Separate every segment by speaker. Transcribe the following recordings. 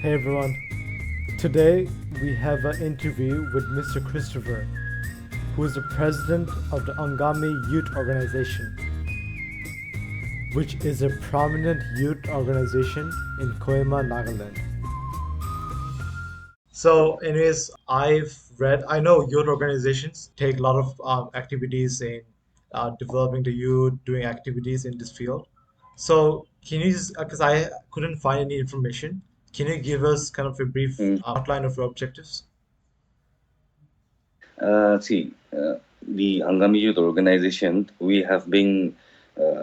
Speaker 1: Hey everyone. Today we have an interview with Mr. Christopher, who is the president of the Angami Youth Organization, which is a prominent youth organization in Kohima, Nagaland. So, anyways, I know youth organizations take a lot of activities in developing the youth, doing activities in this field. So, can you just, because I couldn't find any information, can you give us kind of a brief
Speaker 2: Mm.
Speaker 1: outline of your objectives?
Speaker 2: See, the Angami Youth Organization, we have been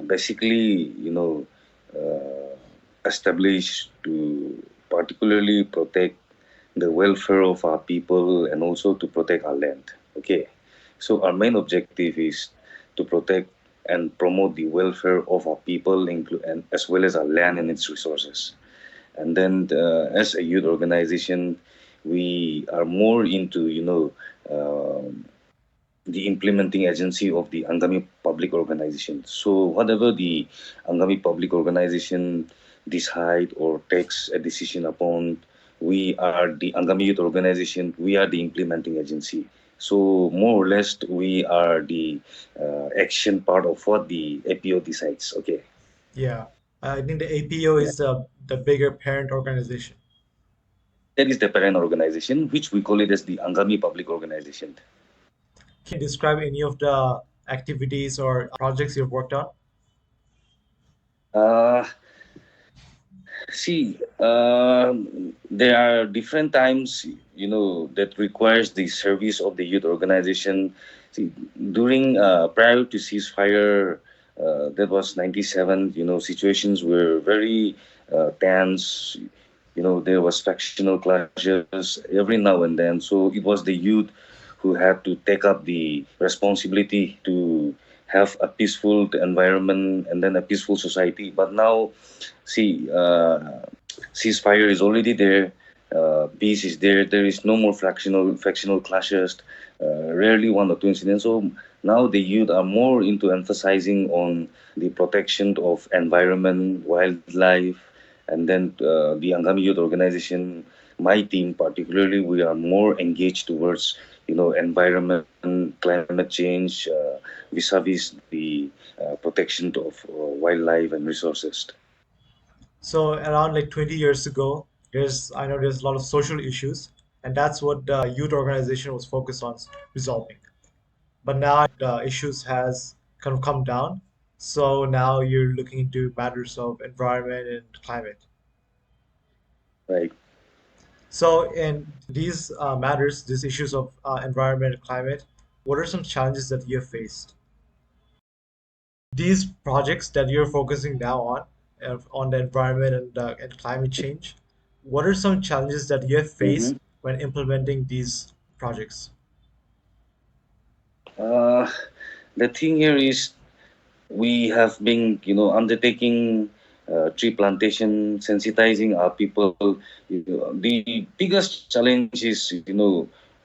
Speaker 2: basically, established to particularly protect the welfare of our people and also to protect our land. Okay, so our main objective is to protect and promote the welfare of our people, and as well as our land and its resources. And then, as a youth organization, we are more into, the implementing agency of the Angami Public Organization. So whatever the Angami Public Organization decide or takes a decision upon, we are the Angami Youth Organization. We are the implementing agency. So more or less, we are the action part of what the APO decides. Okay.
Speaker 1: Yeah, I think the APO
Speaker 2: Yeah.
Speaker 1: is the bigger parent organization.
Speaker 2: That is the parent organization, which we call it as the Angami Public Organization.
Speaker 1: Can you describe any of the activities or projects you've worked on?
Speaker 2: Uh, See, there are different times, that requires the service of the youth organization. See, during prior to ceasefire, that was 97. Situations were very tense. There was factional clashes every now and then. So it was the youth who had to take up the responsibility to have a peaceful environment and then a peaceful society. But now, see, ceasefire is already there. Peace is there. There is no more factional clashes. Rarely one or two incidents. So now the youth are more into emphasizing on the protection of environment, wildlife, and then the Angami Youth Organization. My team, particularly, we are more engaged towards environment, climate change, vis-a-vis the protection of wildlife and resources.
Speaker 1: So around like 20 years ago, I know there's a lot of social issues, and that's what the youth organization was focused on resolving. But now the issues has kind of come down. So now you're looking into matters of environment and climate.
Speaker 2: Right.
Speaker 1: So in these matters, these issues of environment and climate, what are some challenges that you have faced? These projects that you're focusing now on the environment and climate change, what are some challenges that you have
Speaker 2: Mm-hmm.
Speaker 1: faced when implementing these projects?
Speaker 2: Uh, the thing here is we have been, undertaking tree plantation, sensitizing our people. The biggest challenge is,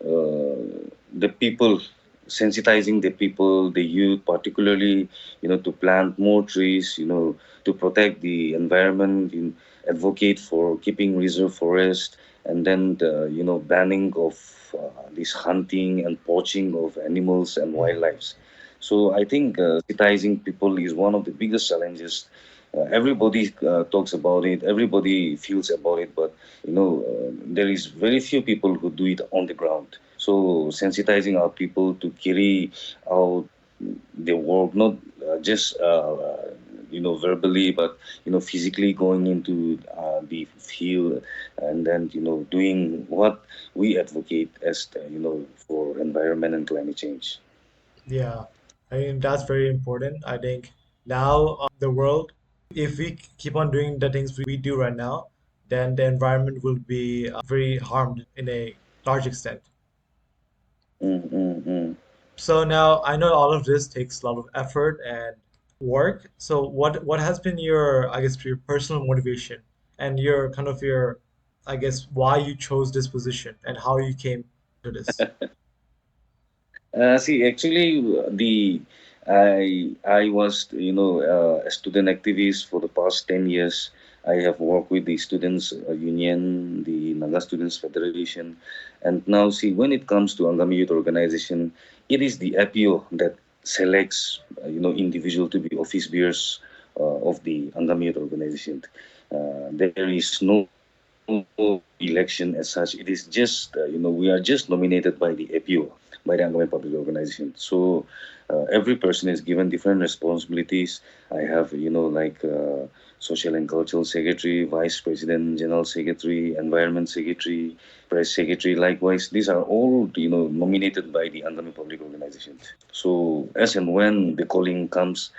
Speaker 2: the people, sensitizing the people, the youth, particularly, to plant more trees, to protect the environment, advocate for keeping reserve forest, and then banning of this hunting and poaching of animals and
Speaker 1: Mhm.
Speaker 2: wildlife. So I think sensitizing people is one of the biggest challenges. Everybody talks about it, everybody feels about it, but there is very few people who do it on the ground. So sensitizing our people to carry out their work, not just verbally, but physically going into the field, and then doing what we advocate as for environment and climate change.
Speaker 1: Yeah, I mean that's very important. I think now the world, if we keep on doing the things we do right now, then the environment will be very harmed in a large extent.
Speaker 2: Mm, mm, mm.
Speaker 1: So now I know all of this takes a lot of effort and work. So what has been your, I guess, your personal motivation and your kind of your, I guess, why you chose this position and how you came to this?
Speaker 2: See, actually, I was a student activist for the past 10 years. I have worked with the students union, the Naga Students Federation, and now see when it comes to Angami Youth Organization, it is the APO that selects individual to be office bearers of the Angami Youth Organization. There is no election as such. It is just we are just nominated by the APO, by the Angami Public Organization. So every person is given different responsibilities. I have social and cultural secretary, vice president, general secretary, environment secretary, press secretary. Likewise, these are all nominated by the Angami Public Organization. So as and when the calling comes,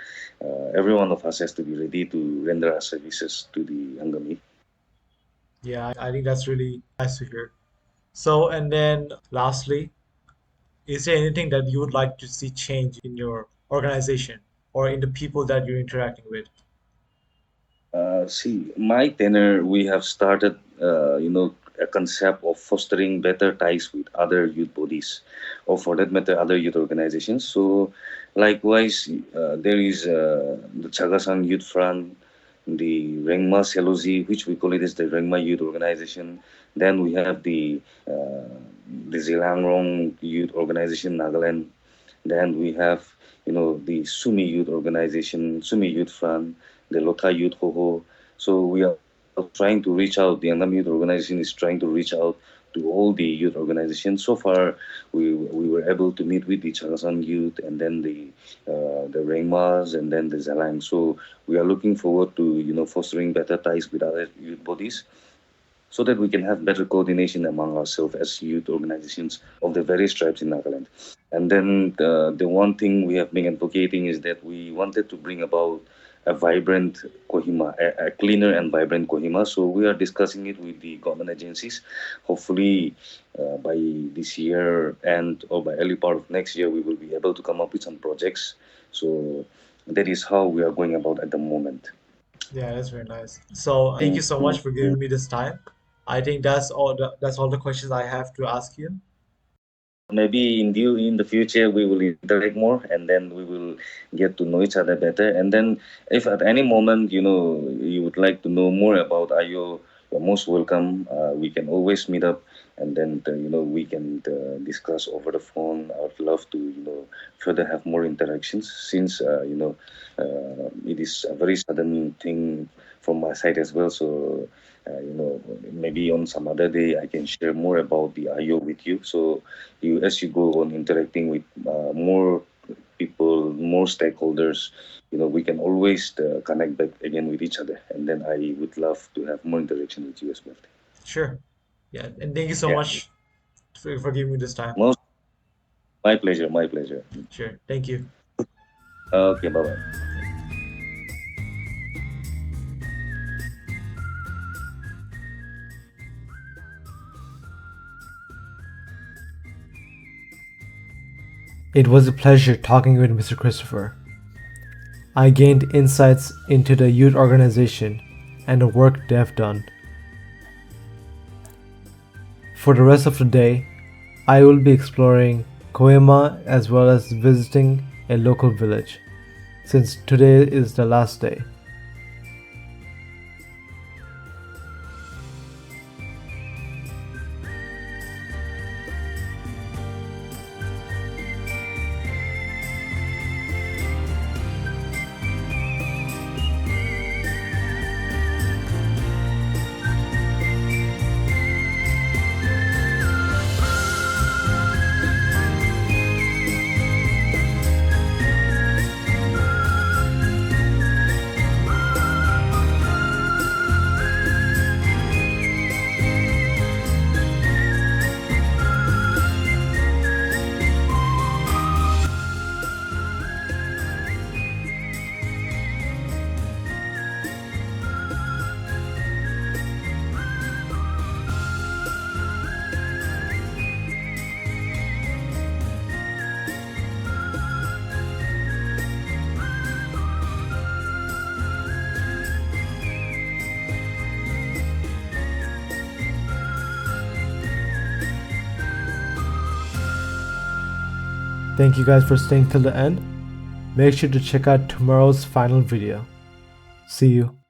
Speaker 2: every one of us has to be ready to render our services to the Angami.
Speaker 1: Yeah, I think that's really nice to hear. So, and then lastly, is there anything that you would like to see change in your organization or in the people that you're interacting with?
Speaker 2: See, my tenure, we have started, a concept of fostering better ties with other youth bodies, or for that matter, other youth organizations. So, likewise, there is the Chagasang Youth Front, the Rengma Selozi, which we call it as the Rengma Youth Organization. Then we have the Zilangrong Youth Organization, Nagaland. Then we have, the Sumi Youth Organization, Sumi Youth Front, the Lota Youth Hoho. So we are trying to reach out. The Angami Youth Organization is trying to reach out to all the youth organizations. So far, we were able to meet with the Chagasan Youth and then the Rengmas and then the Zalang. So we are looking forward to fostering better ties with other youth bodies so that we can have better coordination among ourselves as youth organizations of the various tribes in Nagaland. And then the one thing we have been advocating is that we wanted to bring about a vibrant Kohima, a cleaner and vibrant Kohima. So we are discussing it with the government agencies. Hopefully, by this year and or by early part of next year, we will be able to come up with some projects. So that is how we are going about at the moment.
Speaker 1: Yeah, that's very nice. So, thank you so much for giving me this time. I think that's all the questions I have to ask you.
Speaker 2: Maybe in the future we will interact more and then we will get to know each other better. And then if at any moment you would like to know more about IO, you're most welcome. We can always meet up and then we can discuss over the phone. I would love to further have more interactions since it is a very sudden thing from my side as well. So maybe on some other day I can share more about the IO with you. So as you go on interacting with more people, more stakeholders, we can always connect back again with each other. And then I would love to have more interaction with you as well.
Speaker 1: Sure. Yeah, and thank you so
Speaker 2: Yeah,
Speaker 1: much for giving me this time.
Speaker 2: most my pleasure, my pleasure.
Speaker 1: Sure. Thank you.
Speaker 2: Okay, bye bye.
Speaker 1: It was a pleasure talking with Mr. Christopher. I gained insights into the youth organization and the work they've done. For the rest of the day, I will be exploring Kohima as well as visiting a local village, since today is the last day. Thank you guys for staying till the end. Make sure to check out tomorrow's final video. See you.